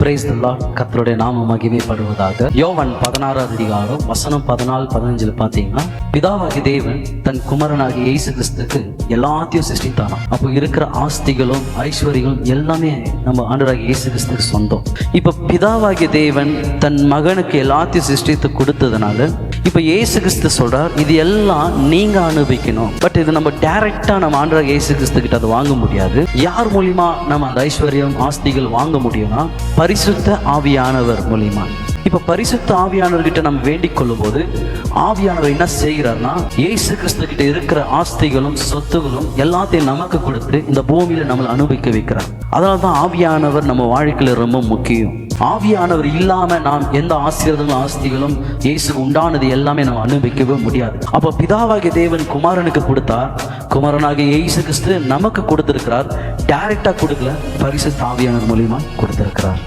Praise the Lord. கர்த்தருடைய நாமம் மகிமைப்படுவதாக. யோவான் 16வது அதிகாரம் வசனம் 14-15 பார்த்தீங்கன்னா, பிதாவாகிய தேவன் தன் குமாரனாகிய இயேசு கிறிஸ்துக்கு எல்லாத்தையும் சிருஷ்டித்தானாம். அப்போ இருக்கிற ஆஸ்திகளும் ஐஸ்வர்யங்களும் எல்லாமே நம்ம ஆண்டவராகிய இயேசு கிறிஸ்துக்கு சொந்தம். இப்போ பிதாவாகிய தேவன் தன் மகனுக்கு எல்லாத்தையும் சிருஷ்டித்து கொடுத்ததுனால இப்போ இயேசு கிறிஸ்து சொல்றார், இது எல்லாம் நீங்க அனுபவிக்கணும். பட் இது நம்ம டைரக்டா நம்ம ஆண்டவராகிய இயேசு கிறிஸ்து கிட்ட அதை வாங்க முடியாது. யார் மூலியமா நம்ம அந்த ஐஸ்வர்யம் ஆஸ்திகள் வாங்க முடியும்னா, பரிசுத்த ஆவியானவர் மூலியமா. இப்ப பரிசுத்த ஆவியானவர்கிட்ட நம்ம வேண்டிக் கொள்ளும் போது ஆவியானவர் என்ன செய்கிறார்னா, இயேசு கிறிஸ்து கிட்ட இருக்கிற ஆஸ்திகளும் சொத்துகளும் எல்லாத்தையும் நமக்கு கொடுத்து இந்த பூமியில நம்மளை அனுபவிக்க வைக்கிறார். அதனால்தான் ஆவியானவர் நம்ம வாழ்க்கையில ரொம்ப முக்கியம். ஆவியானவர் இல்லாம நாம் எந்த ஆசீர்வாதங்களும் ஆஸ்திகளும் இயேசு உண்டானது எல்லாமே நம்ம அனுபவிக்கவே முடியாது. அப்போ பிதாவாகிய தேவன் குமாரனுக்கு கொடுத்தார், குமாரனாகிய இயேசு கிறிஸ்து நமக்கு கொடுத்திருக்கிறார். டைரக்டா கொடுக்கல, பரிசுத்த ஆவியானவர் மூலியமா கொடுத்திருக்கிறார்.